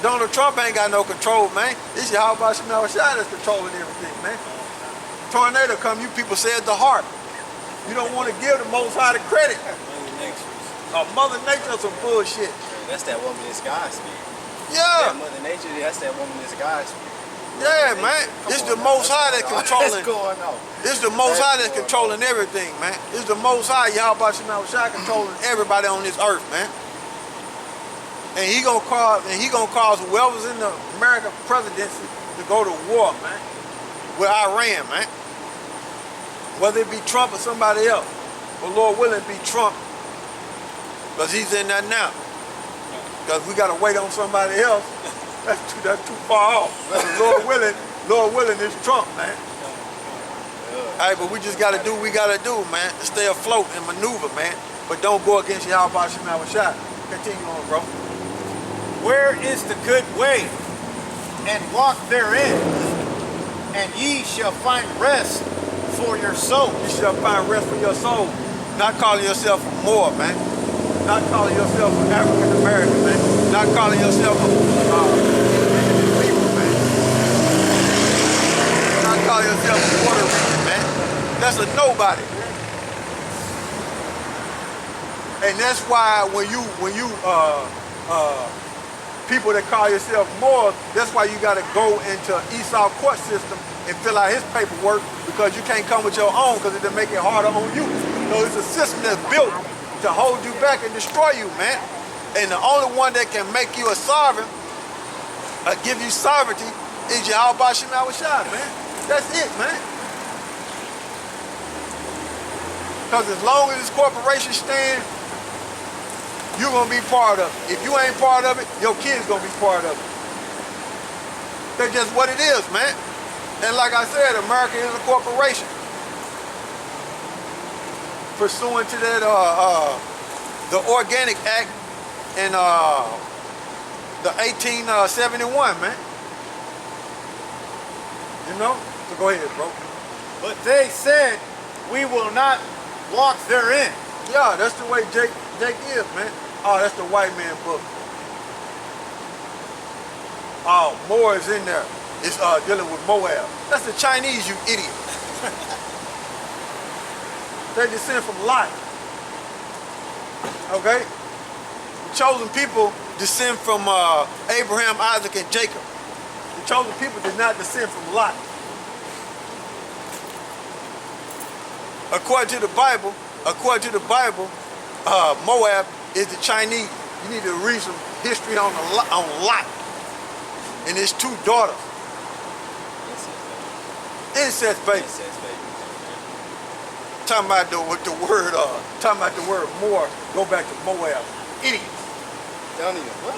Donald Trump ain't got no control, man. It's YAHAWASHI that's controlling everything, man. Tornado come, you people say it's the heart. You don't want to give the Most High the credit. Mother Nature is some bullshit. That's that woman in God's spirit. Yeah. Mother Nature, that's that woman in God's spirit. Yeah, man. It's the Most High that's controlling. What's going on? It's the Most High that's controlling everything, man. It's the Most High, YAHAWASHI controlling everybody on this earth, man. And he gonna cause whoever's in the American presidency to go to war, man, with Iran, man. Whether it be Trump or somebody else. But Lord willing, be Trump, because he's in there now. Because we gotta wait on somebody else. That's too far off. Lord willing, it's Trump, man. All right, but we just gotta do what we gotta do, man. Stay afloat and maneuver, man. But don't go against YAHAWASHI. Continue on, bro. Where is the good way? And walk therein, and ye shall find rest for your soul. You shall find rest for your soul. Not calling yourself a Moor, man. Not calling yourself an African American, man. Not calling yourself a people, man. Not calling yourself a Puerto Rican, man. That's a nobody. And that's why when you people that call yourself Moors, that's why you gotta go into Esau court system and fill out his paperwork, because you can't come with your own, because it'll make it harder on you. So it's a system that's built to hold you back and destroy you, man. And the only one that can make you a sovereign, or give you sovereignty, is YAHAWASHI, man. That's it, man. Because as long as this corporation stands, you're gonna be part of it. If you ain't part of it, your kids gonna be part of it. That's just what it is, man. And like I said, America is a corporation. Pursuant to that, the Organic Act in the 1871, man. You know? So go ahead, bro. But they said, we will not walk therein. Yeah, that's the way Jake is, man. Oh, that's the white man book. Oh, more is in there. It's dealing with Moab. That's the Chinese, you idiot. They descend from Lot. Okay? The chosen people descend from Abraham, Isaac, and Jacob. The chosen people did not descend from Lot. According to the Bible, Moab is the Chinese. You need to read some history on Lot and his two daughters. Incest baby. Talking about the word more, go back to Moab. Idiots. Don't even what?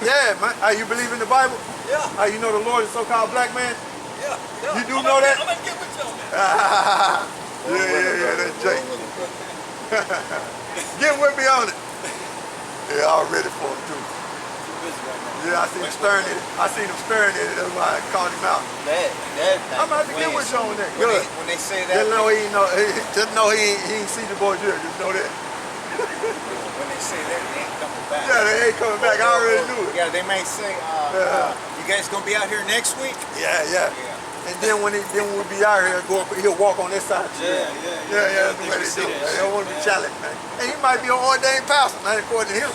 Yeah, man. You believe in the Bible? Yeah. You know the Lord is so-called black man? Yeah. You do know that? I'm gonna get with you on that. Yeah, that's Jake. Get with me on it. Yeah, I'm ready for him too. Yeah, I seen him staring at it. That's why I called him out. I'm about to get with you on that. Good. When they say that, Just know he ain't see the boys here. Just know that. when they say that, they ain't coming back. Yeah, they ain't coming back. I already knew it. Yeah, they may say, you guys gonna be out here next week? Yeah. And then when we be out here, he'll walk on this side. Yeah. That's the way they do it. They don't want to be challenged, man. And he might be an ordained pastor, not according to him.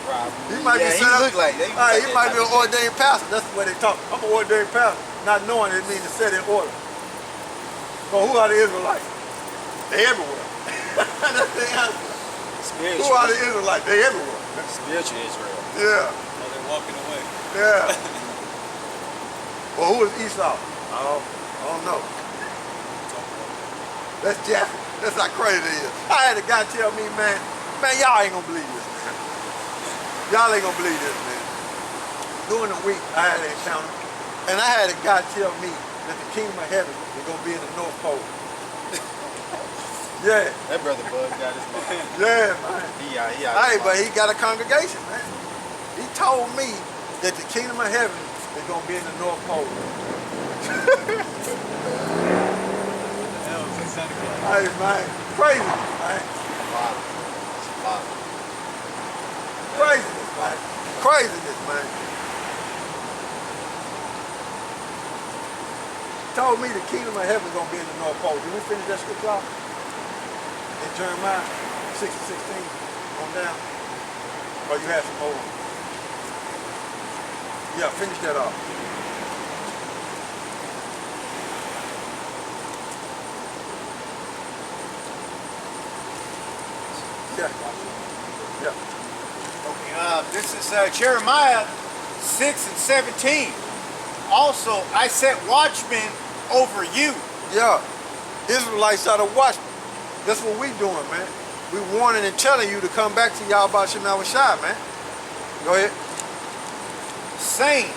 Probably. He might be set up. He look like that. He might be an ordained pastor. That's the way they talk. I'm an ordained pastor, not knowing it means to set in order. So who are the Israelites? They everywhere. That's the answer. Spiritual. Who are the Israelites? They everywhere. Spiritual Israel. Yeah. Oh, they're walking away. Yeah. Well, who is Esau? I don't know. That's Japheth. That's how crazy it is. I had a guy tell me, man, y'all ain't gonna believe this, man. Y'all ain't gonna believe this, man. During the week, I had an encounter, and I had a guy tell me that the kingdom of heaven is gonna be in the North Pole. Yeah. That brother Bud got his man. Yeah, man. Hey, but he got a congregation, man. He told me that the kingdom of heaven is gonna be in the North Pole. Hey, man, crazy, man. Crazy. Crazy, man. craziness, man. Told me the kingdom of heaven is gonna be in the North Pole. Did we finish that scripture off? In Jeremiah 6 and 16 on down? Or you had some more? Yeah, finish that off. Yeah. Yeah. Okay, this is Jeremiah 6 and 17. Also, I set watchmen over you. Yeah. Israelites are the watchmen. That's what we doing, man. We warning and telling you to come back to YAHAWASHI, man. Go ahead. Saying,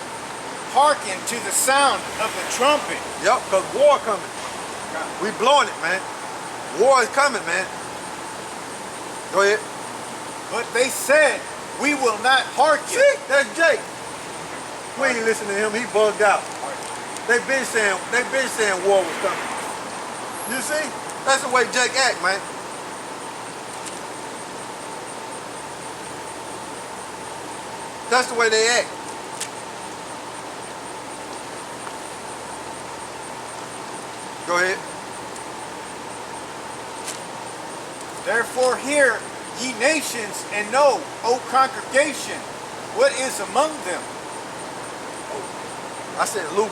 hearken to the sound of the trumpet. Yep, because war coming. We blowing it, man. War is coming, man. Go ahead. But they said, we will not hearken. See, that's Jake. We ain't listening to him. He bugged out. They've been saying war was coming. You see? That's the way Jake act, man. That's the way they act. Go ahead. Therefore hear, ye nations, and know, O congregation, what is among them. I said Luke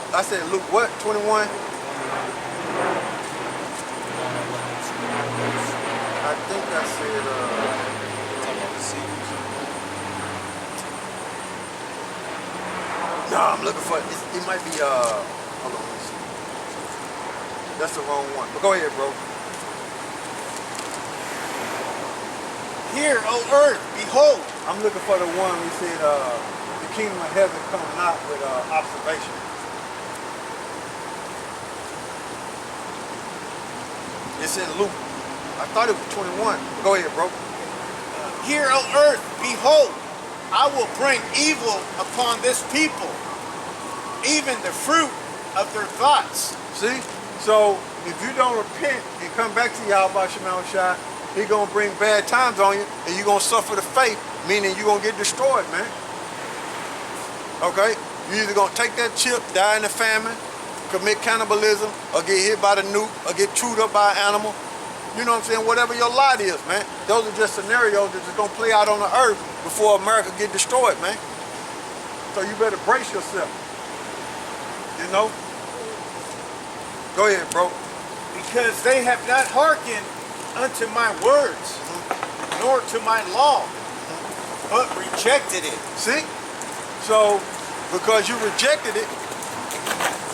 what? 21? I think I said no, I'm looking for it might be hold on, let me see. That's the wrong one. But go ahead, bro. Hear, O earth, behold. I'm looking for the one we said the kingdom of heaven coming out with observation. It's in Luke. I thought it was 21. Go ahead, bro. Hear, O earth, behold, I will bring evil upon this people, even the fruit of their thoughts. See? So if you don't repent and come back to YAHAWASHI, He's gonna bring bad times on you, and you're gonna suffer the fate, meaning you're gonna get destroyed, man. Okay? You're either gonna take that chip, die in the famine, commit cannibalism, or get hit by the nuke, or get chewed up by an animal. You know what I'm saying? Whatever your lot is, man. Those are just scenarios that are gonna play out on the earth before America get destroyed, man. So you better brace yourself. You know? Go ahead, bro. Because they have not hearkened unto my words, nor to my law, but rejected it. See? So, because you rejected it,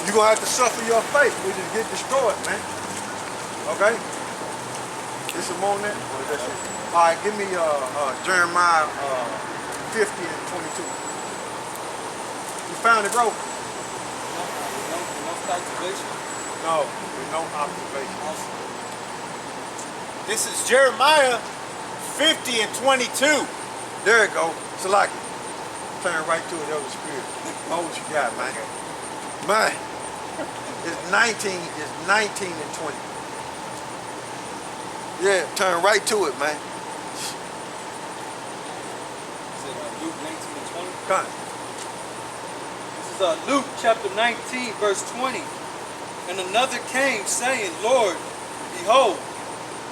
you're going to have to suffer your fate, which is get destroyed, man. Okay? Is some more on that? Or is that shit? All right, give me Jeremiah 50 and 22. You found it, bro? No cultivation. No, no observation. Awesome. This is Jeremiah 50 and 22. There it go. Salaki. Turn right to it, Elder Spirit. Oh, what you got, man? Man, it's 19 and 20. Yeah, turn right to it, man. Is it Luke 19 and 20? Come on. This is Luke chapter 19, verse 20. And another came, saying, Lord, behold,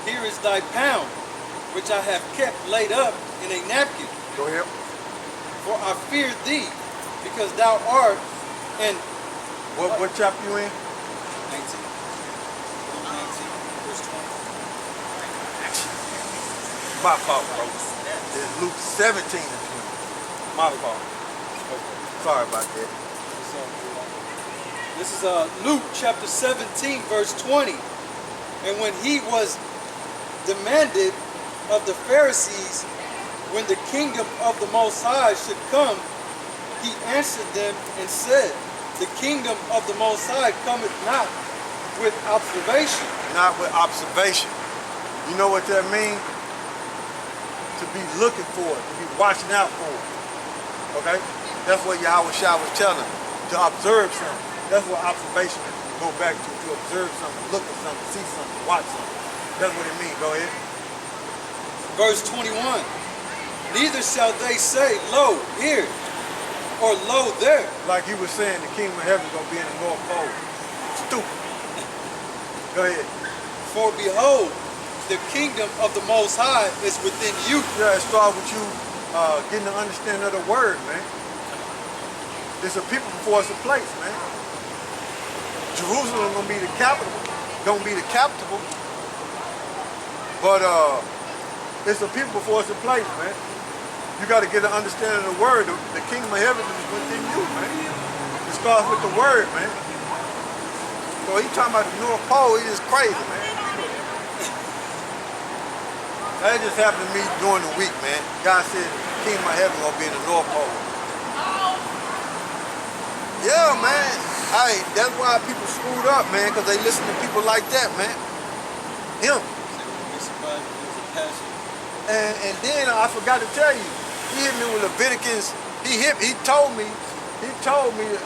here is thy pound, which I have kept laid up in a napkin. Go ahead. For I fear thee, because thou art and What chapter you in? 19. Luke 19, verse 20. My fault, bro. It's Luke 17 and 20. My fault. Sorry about that. This is Luke chapter 17, verse 20. And when he was demanded of the Pharisees when the kingdom of the Most High should come, he answered them and said, the kingdom of the Most High cometh not with observation. Not with observation. You know what that means? To be looking for it, to be watching out for it. Okay? That's what YAHAWASHI was telling them, to observe something. That's what observation go back to observe something, look at something, see something, watch something. That's what it means. Go ahead. Verse 21. Neither shall they say, Lo, here, or Lo, there. Like he was saying, the kingdom of heaven is going to be in the North Pole. Stupid. Go ahead. For behold, the kingdom of the Most High is within you. Yeah, it starts with you getting the understanding of the word, man. It's a people before it's a place, man. Jerusalem gonna be the capital, don't be the capital. But it's a people before it's a place, man. You gotta get an understanding of the word. The kingdom of heaven is within you, man. It starts with the word, man. So he talking about the North Pole, he just crazy, man. That just happened to me during the week, man. God said the kingdom of heaven gonna be in the North Pole. Yeah, man. Hey, that's why people screwed up, man, because they listen to people like that, man. Him. And then I forgot to tell you, he hit me with Leviticus. He told me,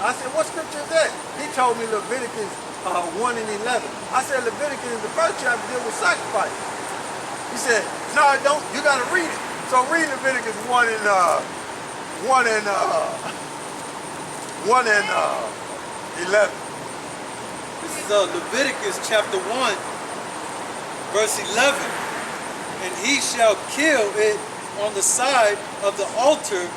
I said, what scripture is that? He told me Leviticus 1 and 11. I said, Leviticus, the first chapter deal with sacrifice. He said, no, I don't. You got to read it. So read Leviticus 1 and 11. This is Leviticus chapter 1, verse 11. And he shall kill it on the side of the altar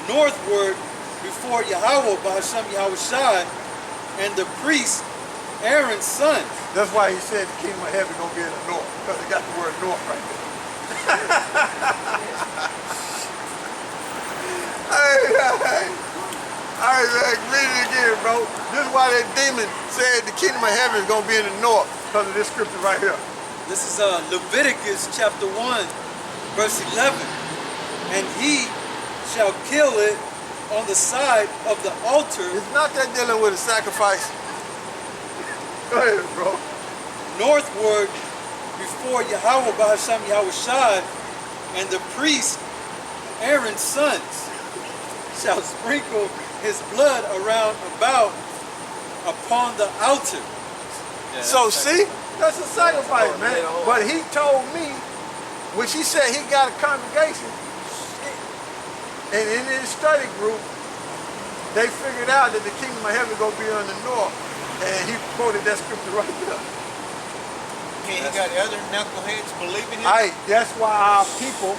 northward before Yahawah, SHAM YAHAWASHI, and the priest Aaron's son. That's why he said the kingdom of heaven gonna be in the north, because they got the word north right there. Hey, read it again, bro. This is why that demon said the kingdom of heaven is gonna be in the north, because of this scripture right here. This is Leviticus chapter 1, verse 11. And he shall kill it on the side of the altar. It's not that dealing with a sacrifice. Go ahead, bro. Northward before Yahawah, SHAM YAHAWASHI, and the priest Aaron's sons shall sprinkle his blood around about upon the altar. Yeah, so see, that's a sacrifice, man. But he told me, which he said he got a congregation, and in his study group, they figured out that the kingdom of heaven gonna be on the north. And he quoted that scripture right there. Okay, he got other knuckleheads believing him? Hey, that's why our people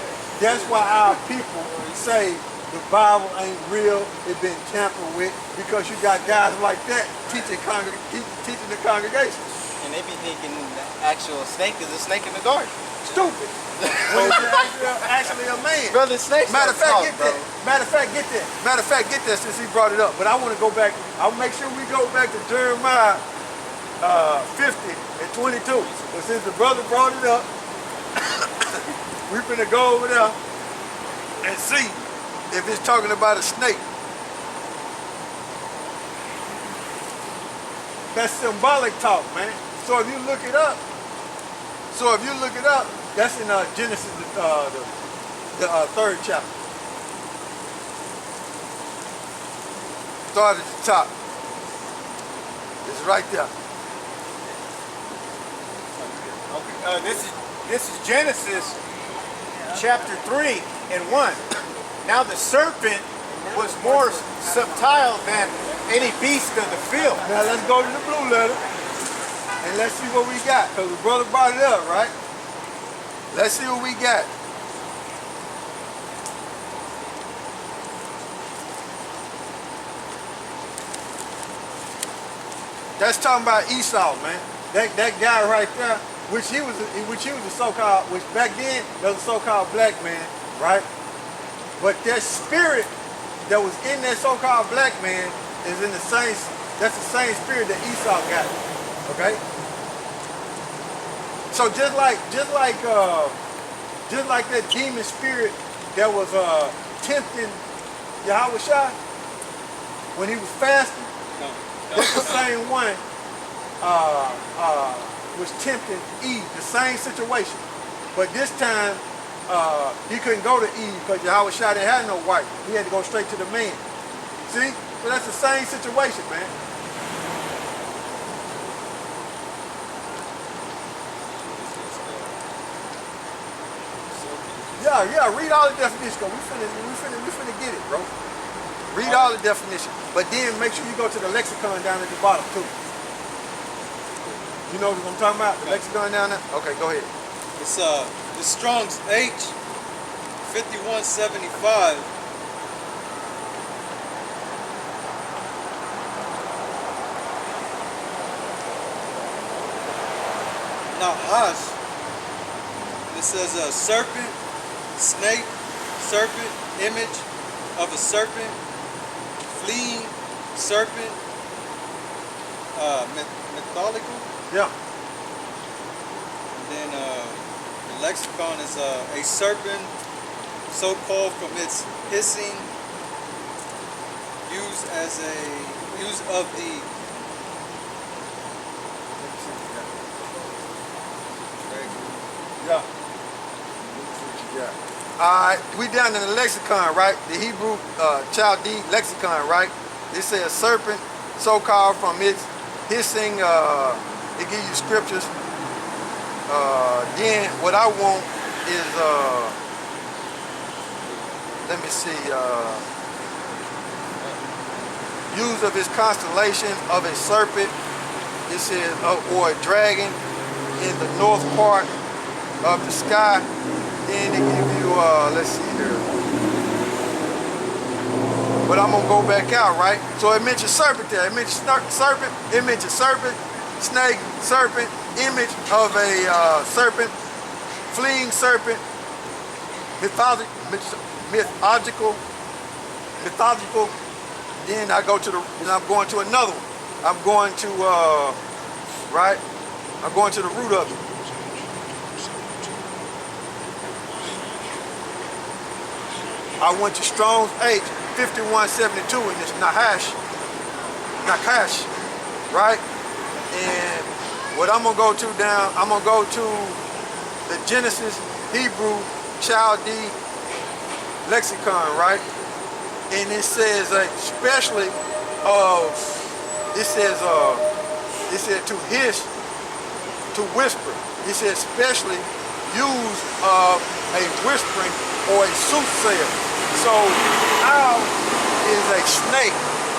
say the Bible ain't real, it been tampered with, because you got guys like that teaching the congregation. And they be thinking the actual snake is a snake in the garden. Stupid. When it's actually a man. Brother, snakes Matter of fact, get bro. that. Matter of fact, get that since he brought it up. But I want to go back. I'll make sure we go back to Jeremiah 50 and 22. But since the brother brought it up, we're going to go over there and see if it's talking about a snake. That's symbolic talk, man. So if you look it up, that's in Genesis, the 3rd chapter. Start at the top. It's right there. Okay, this is Genesis chapter 3 and 1. Now the serpent was more subtle than any beast of the field. Now let's go to the blue letter and let's see what we got. Because the brother brought it up, right? Let's see what we got. That's talking about Esau, man. That guy right there, which he was a so-called, which back then there was a so-called black man, right? But that spirit that was in that so-called black man is in the same. That's the same spirit that Esau got. Okay. So just like that demon spirit that was tempting Yahawah when he was fasting, that's the same one was tempting Eve, the same situation. But this time he couldn't go to Eve because Yahawah didn't have no wife. He had to go straight to the man. See? So that's the same situation, man. Yeah, read all the definitions, cause we finna get it, bro. Read all the definitions. But then make sure you go to the lexicon down at the bottom too. You know what I'm talking about? The lexicon down there? Okay, go ahead. It's the Strong's H 5175. Now hash, it says a serpent, snake, serpent, image of a serpent, fleeing serpent, mythological. Yeah. And then the lexicon is a serpent, so called from its hissing, use of the Yeah. Alright, we down in the lexicon, right? The Hebrew Chaldee lexicon, right? It says serpent, so called from its hissing, it gives you scriptures. Then what I want is let me see, use of its constellation of a serpent, it says, or a dragon in the north part of the sky. Then they give you, let's see here. But I'm gonna go back out, right? So it mentions serpent there. It mentions serpent, it mentions serpent, snake, serpent, image of a serpent, fleeing serpent, mythological. Then I go to then I'm going to another one. I'm going to, right? I'm going to the root of it. I went to Strong's H 5172 in this Nakash, right? And what I'm gonna go to down, I'm gonna go to the Genesis Hebrew Chaldee lexicon, right? And it says especially it said to hiss, to whisper. It says especially use of a whispering or a soothsayer. So how is a snake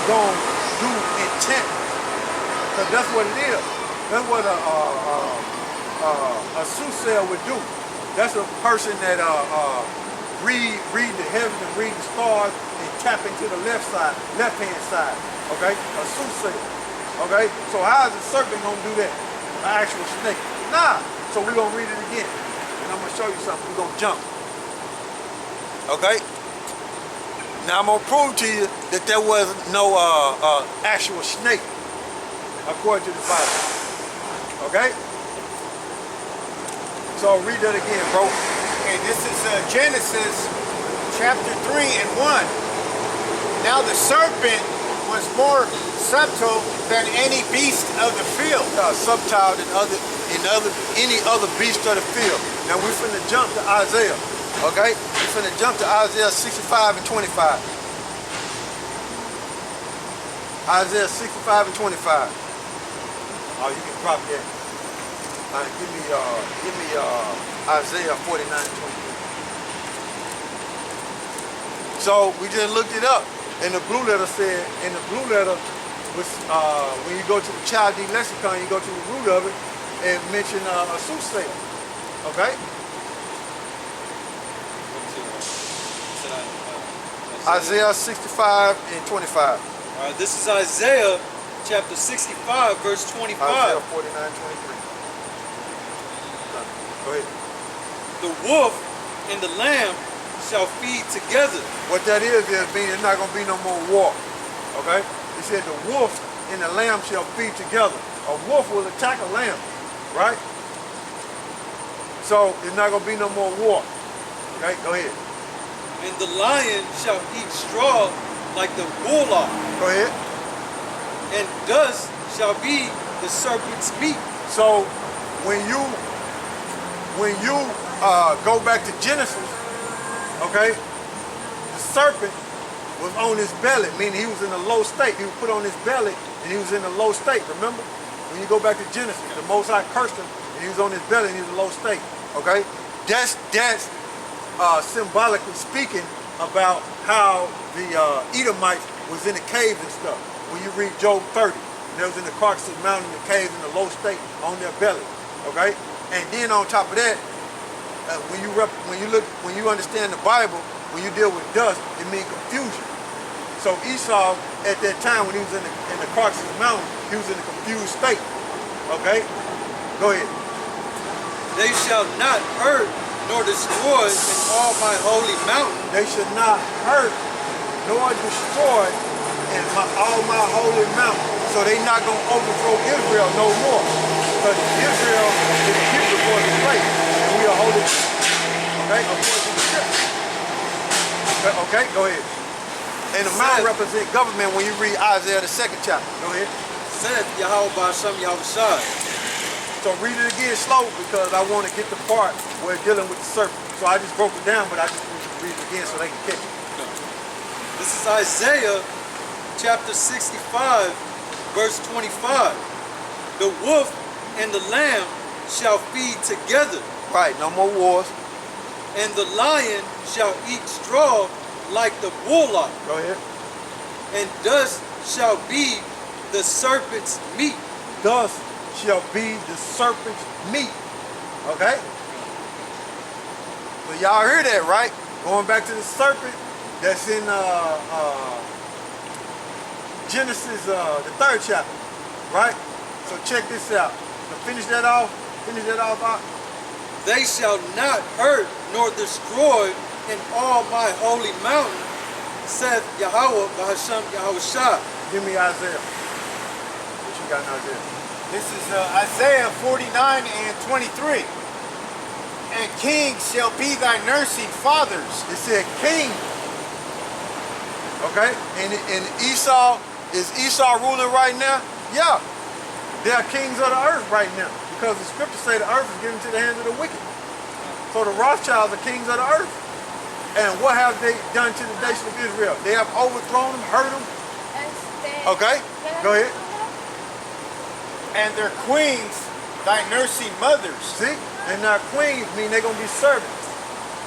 going to do enchantment? Because that's what it is. That's what a soothsayer would do. That's a person that read the heavens and read the stars and tap into the left-hand side. Okay? A soothsayer. Okay? So how is a serpent going to do that? An actual snake. Nah. So we're going to read it again. And I'm going to show you something. We're going to jump. Okay? Now I'm going to prove to you that there was no actual snake according to the Bible. Okay? So read that again, bro. Okay, this is Genesis chapter 3 and 1. Now the serpent was more subtle than any beast of the field. Subtle than any other beast of the field. Now we're finna jump to Isaiah. Okay? We're finna jump to Isaiah 65 and 25. Isaiah 65 and 25. Oh, you can drop that. Give me Isaiah 49 and 23. So we just looked it up, and the blue letter said, and the blue letter was when you go to the Chaldee lexicon, you go to the root of it, and mention a soothsayer. Okay? Isaiah 65 and 25. All right, this is Isaiah chapter 65, verse 25. Isaiah 49 and 23. Go ahead. The wolf and the lamb shall feed together. What that is means there's not going to be no more war. Okay? It said the wolf and the lamb shall feed together. A wolf will attack a lamb, right? So there's not going to be no more war. Okay? Go ahead. And the lion shall eat straw like the bullock. Go ahead. And dust shall be the serpent's meat. So when you go back to Genesis, okay, the serpent was on his belly, meaning he was in a low state. He was put on his belly and he was in a low state, remember? When you go back to Genesis, the Most High cursed him and he was on his belly and he was in a low state, okay? That's symbolically speaking about how the Edomites was in the caves and stuff. When you read Job 30, they was in the Caucasus Mountain, in the caves, in the low state, on their belly. Okay, and then on top of that, when you understand the Bible, when you deal with dust, it means confusion. So Esau, at that time when he was in the Caucasus Mountain, he was in a confused state. Okay, go ahead. They shall not hurt nor destroy in all my holy mountain. They should not hurt nor destroy in all my holy mountain. So they not going to overthrow Israel no more. Because Israel is a people for the place. And we are holy. Okay? According to the scripture. Okay, go ahead. And the mountain represents government when you read Isaiah the 2nd chapter. Go ahead. Said YAHAWAH, SHAM, YAHAWASHI. So read it again slow because I want to get the part where it's dealing with the serpent. So I just broke it down, but I just need to read it again so they can catch it. This is Isaiah chapter 65, verse 25. The wolf and the lamb shall feed together. Right, no more wars. And the lion shall eat straw like the bullock. Go ahead. And dust shall be the serpent's meat. Thus shall be the serpent's meat. Okay? So y'all hear that, right? Going back to the serpent that's in Genesis, the 3rd chapter, right? So check this out. So finish that off. Out. They shall not hurt nor destroy in all my holy mountain, saith YAHAWAH, SHAM, YAHAWASHI. Give me Isaiah. What you got in Isaiah? This is Isaiah 49 and 23. And kings shall be thy nursing fathers. It said king. Okay? And Esau, is Esau ruling right now? Yeah. They are kings of the earth right now. Because the scriptures say the earth is given to the hands of the wicked. So the Rothschilds are kings of the earth. And what have they done to the nation of Israel? They have overthrown them, hurt them. Okay? Go ahead. And their queens, thy nursing mothers. See? And their queens mean they're going to be servants.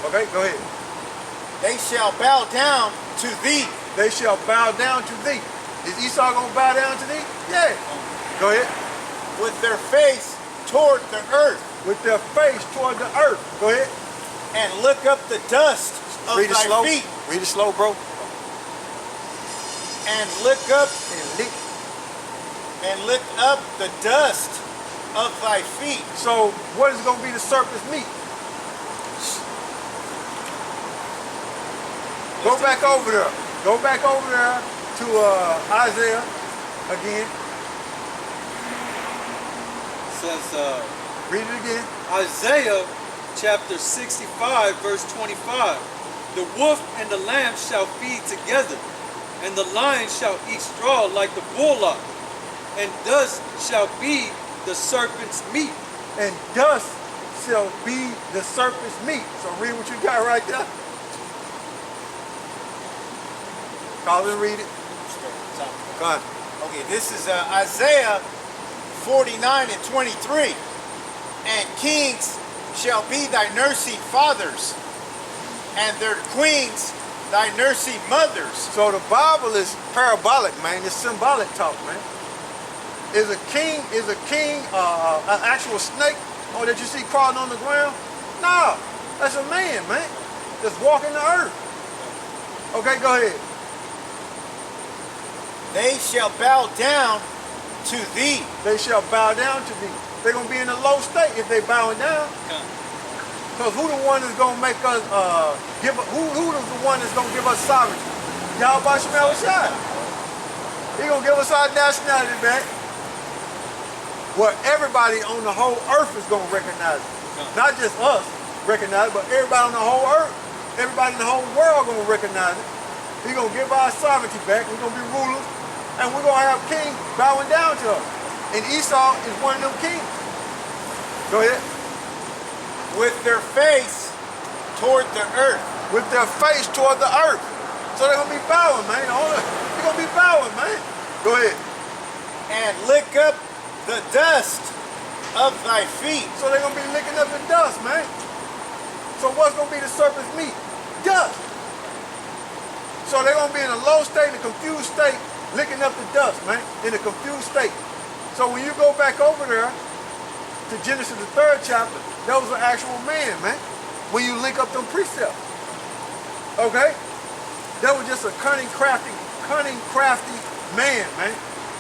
Okay? Go ahead. They shall bow down to thee. They shall bow down to thee. Is Esau going to bow down to thee? Yeah. Go ahead. With their face toward the earth. With their face toward the earth. Go ahead. And look up the dust of Read it thy slow. feet. Read it slow, bro. And look up the dust of thy feet. So what is going to be the serpent's meat? Go back over there. Go back over there to Isaiah again. It says, read it again. Isaiah chapter 65, verse 25. The wolf and the lamb shall feed together, and the lion shall eat straw like the bullock, and dust shall be the serpent's meat. And dust shall be the serpent's meat. So read what you got right there. Call and read it. Go on. Okay, this is Isaiah 49 and 23. And kings shall be thy nursing fathers, and their queens thy nursing mothers. So the Bible is parabolic, man. It's symbolic talk, man. Is a king an actual snake that you see crawling on the ground? No, that's a man, that's walking the earth. Okay, go ahead. They shall bow down to thee. They shall bow down to thee. They're going to be in a low state if they bowing down. Because who the one is going to make us, who is the one that's going to give us sovereignty? YAHAWASHI. He's going to give us our nationality back. Where everybody on the whole earth is going to recognize it. Not just us recognize it, but everybody on the whole earth, everybody in the whole world going to recognize it. He's going to give our sovereignty back. We're going to be rulers. And we're going to have kings bowing down to us. And Esau is one of them kings. Go ahead. With their face toward the earth. With their face toward the earth. So they're going to be bowing, man. They're going to be bowing, man. Go ahead. And lick up the dust of thy feet. So they're going to be licking up the dust, man. So what's going to be the serpent's meat? Dust. So they're going to be in a low state, in a confused state, licking up the dust, man, in a confused state. So when you go back over there to Genesis the 3rd chapter, that was an actual man, man, when you link up them precepts. Okay? That was just a cunning, crafty man, man,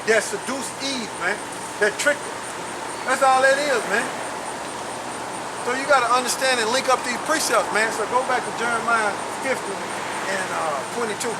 that seduced Eve, man, that tricked her. That's all that is, man. So you got to understand and link up these precepts, man. So go back to Jeremiah 50 and 22.